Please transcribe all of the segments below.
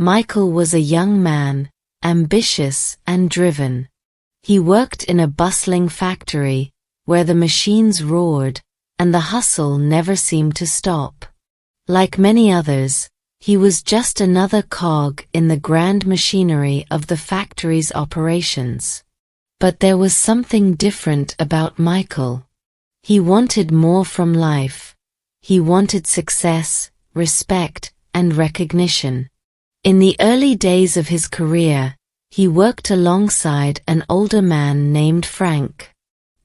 Michael was a young man, ambitious and driven. He worked in a bustling factory, where the machines roared, and the hustle never seemed to stop. Like many others, he was just another cog in the grand machinery of the factory's operations. But there was something different about Michael. He wanted more from life. He wanted success, respect, and recognition. In the early days of his career, he worked alongside an older man named Frank.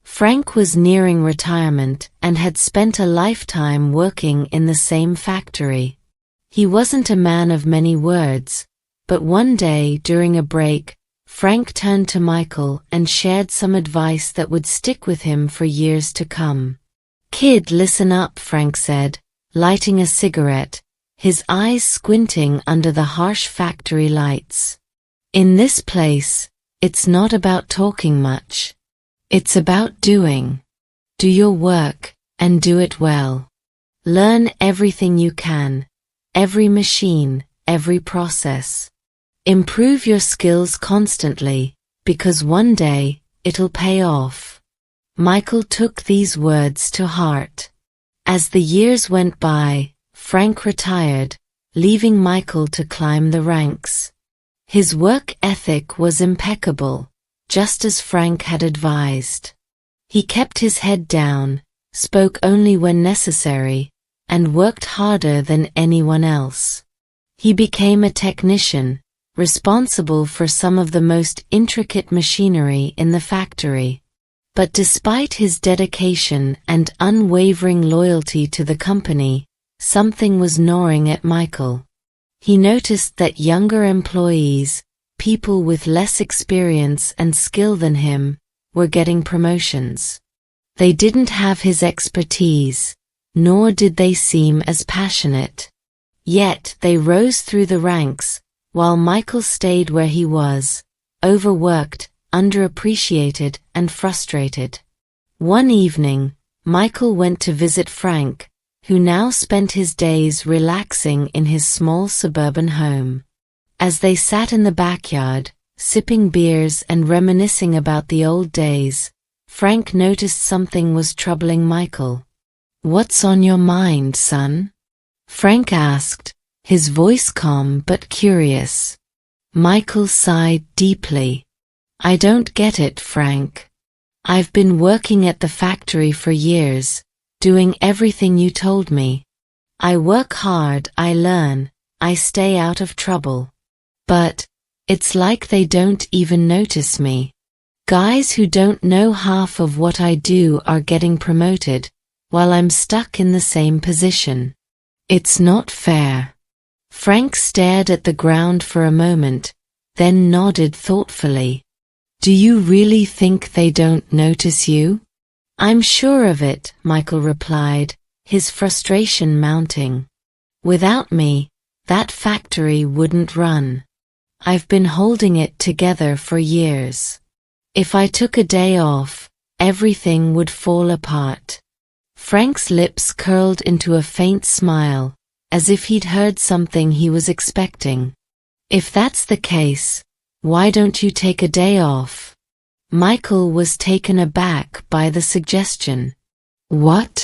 Frank was nearing retirement and had spent a lifetime working in the same factory. He wasn't a man of many words, but one day during a break, Frank turned to Michael and shared some advice that would stick with him for years to come. "Kid, listen up," Frank said, lighting a cigarette, his eyes squinting under the harsh factory lights. "In this place, it's not about talking much. It's about doing. Do your work, and do it well. Learn everything you can, every machine, every process. Improve your skills constantly, because one day, it'll pay off." Michael took these words to heart. As the years went by, Frank retired, leaving Michael to climb the ranks. His work ethic was impeccable, just as Frank had advised. He kept his head down, spoke only when necessary, and worked harder than anyone else. He became a technician, responsible for some of the most intricate machinery in the factory. But despite his dedication and unwavering loyalty to the company, something was gnawing at Michael. He noticed that younger employees, people with less experience and skill than him, were getting promotions. They didn't have his expertise, nor did they seem as passionate. Yet they rose through the ranks, while Michael stayed where he was, overworked, underappreciated, and frustrated. One evening, Michael went to visit Frank, who now spent his days relaxing in his small suburban home. As they sat in the backyard, sipping beers and reminiscing about the old days, Frank noticed something was troubling Michael. "What's on your mind, son?" Frank asked, his voice calm but curious. Michael sighed deeply. "I don't get it, Frank. I've been working at the factory for years, doing everything you told me. I work hard, I learn, I stay out of trouble. But it's like they don't even notice me. Guys who don't know half of what I do are getting promoted, while I'm stuck in the same position. It's not fair." Frank stared at the ground for a moment, then nodded thoughtfully. "Do you really think they don't notice you?" "I'm sure of it," Michael replied, his frustration mounting. "Without me, that factory wouldn't run. I've been holding it together for years. If I took a day off, everything would fall apart." Frank's lips curled into a faint smile, as if he'd heard something he was expecting. "If that's the case, why don't you take a day off?" Michael was taken aback by the suggestion. "What?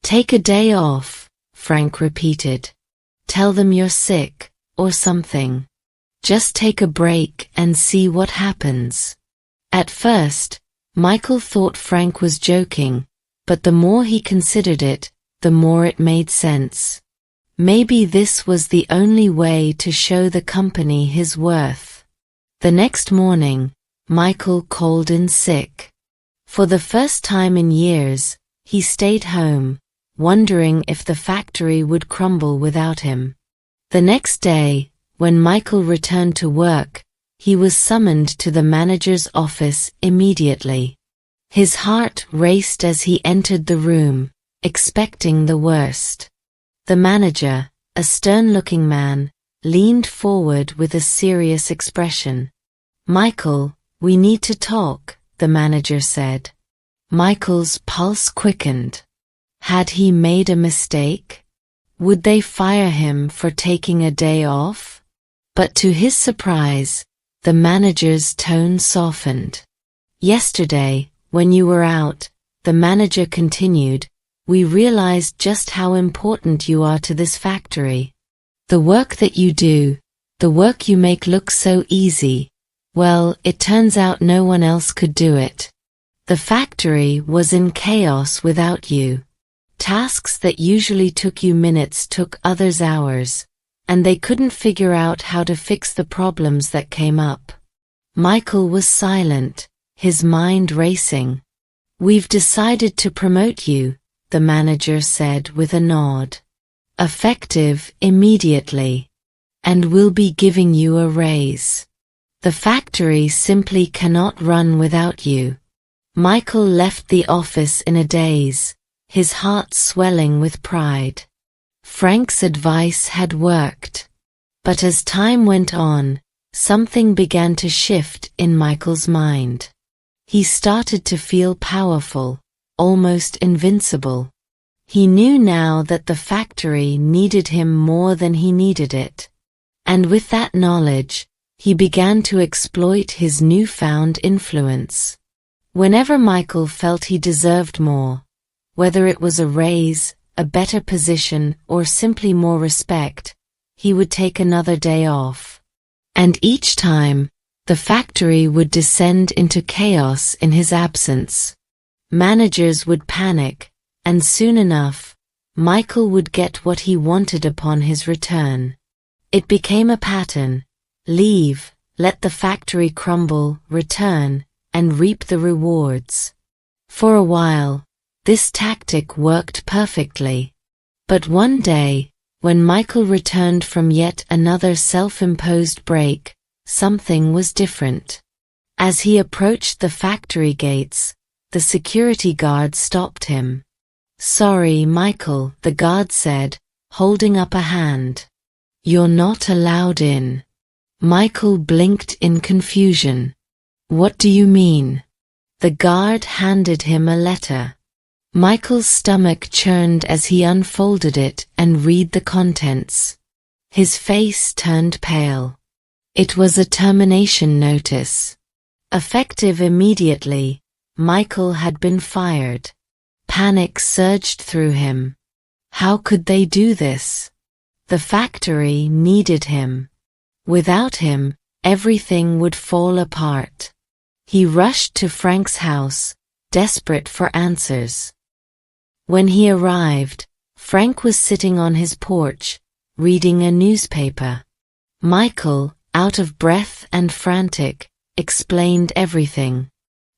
Take a day off?" Frank repeated. "Tell them you're sick, or something. Just take a break and see what happens." At first, Michael thought Frank was joking, but the more he considered it, the more it made sense. Maybe this was the only way to show the company his worth. The next morning, Michael called in sick. For the first time in years, he stayed home, wondering if the factory would crumble without him. The next day, when Michael returned to work, he was summoned to the manager's office immediately. His heart raced as he entered the room, expecting the worst. The manager, a stern-looking man, leaned forward with a serious expression. "Michael, we need to talk," the manager said. Michael's pulse quickened. Had he made a mistake? Would they fire him for taking a day off? But to his surprise, the manager's tone softened. "Yesterday, when you were out," the manager continued, "we realized just how important you are to this factory. The work that you do, the work you make look so easy. Well, it turns out no one else could do it. The factory was in chaos without you. Tasks that usually took you minutes took others hours, and they couldn't figure out how to fix the problems that came up." Michael was silent, his mind racing. "We've decided to promote you," the manager said with a nod. "Effective immediately. And we'll be giving you a raise. The factory simply cannot run without you." Michael left the office in a daze, his heart swelling with pride. Frank's advice had worked. But as time went on, something began to shift in Michael's mind. He started to feel powerful, almost invincible. He knew now that the factory needed him more than he needed it. And with that knowledge, he began to exploit his newfound influence. Whenever Michael felt he deserved more, whether it was a raise, a better position, or simply more respect, he would take another day off. And each time, the factory would descend into chaos in his absence. Managers would panic, and soon enough, Michael would get what he wanted upon his return. It became a pattern: leave, let the factory crumble, return, and reap the rewards. For a while, this tactic worked perfectly. But one day, when Michael returned from yet another self-imposed break, something was different. As he approached the factory gates, the security guard stopped him. "Sorry, Michael," the guard said, holding up a hand. "You're not allowed in." Michael blinked in confusion. "What do you mean?" The guard handed him a letter. Michael's stomach churned as he unfolded it and read the contents. His face turned pale. It was a termination notice. Effective immediately, Michael had been fired. Panic surged through him. How could they do this? The factory needed him. Without him, everything would fall apart. He rushed to Frank's house, desperate for answers. When he arrived, Frank was sitting on his porch, reading a newspaper. Michael, out of breath and frantic, explained everything.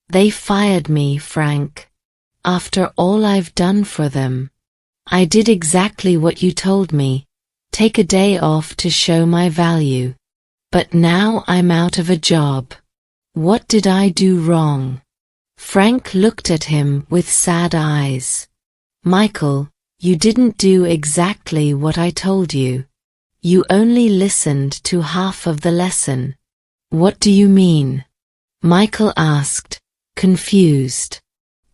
"They fired me, Frank. After all I've done for them. I did exactly what you told me, take a day off to show my value. But now I'm out of a job. What did I do wrong?" Frank looked at him with sad eyes. "Michael, you didn't do exactly what I told you. You only listened to half of the lesson." "What do you mean?" Michael asked, confused.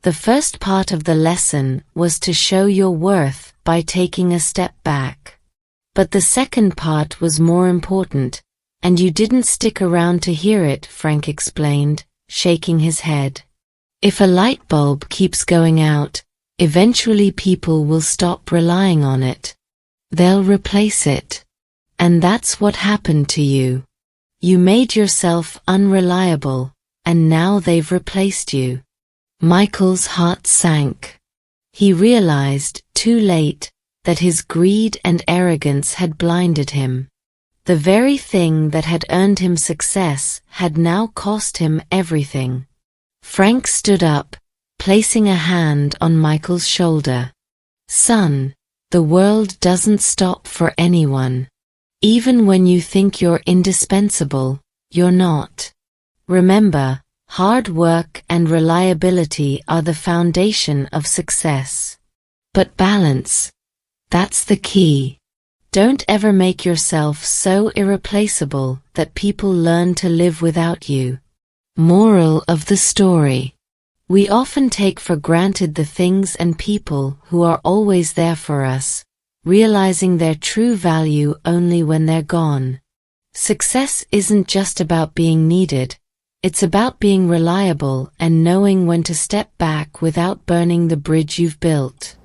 "The first part of the lesson was to show your worth by taking a step back. But the second part was more important, and you didn't stick around to hear it," Frank explained, shaking his head. "If a light bulb keeps going out, eventually people will stop relying on it. They'll replace it. And that's what happened to you. You made yourself unreliable, and now they've replaced you." Michael's heart sank. He realized, too late, that his greed and arrogance had blinded him. The very thing that had earned him success had now cost him everything. Frank stood up, placing a hand on Michael's shoulder. "Son, the world doesn't stop for anyone. Even when you think you're indispensable, you're not. Remember, hard work and reliability are the foundation of success. But balance, that's the key. Don't ever make yourself so irreplaceable that people learn to live without you." Moral of the story. We often take for granted the things and people who are always there for us, realizing their true value only when they're gone. Success isn't just about being needed, it's about being reliable and knowing when to step back without burning the bridge you've built.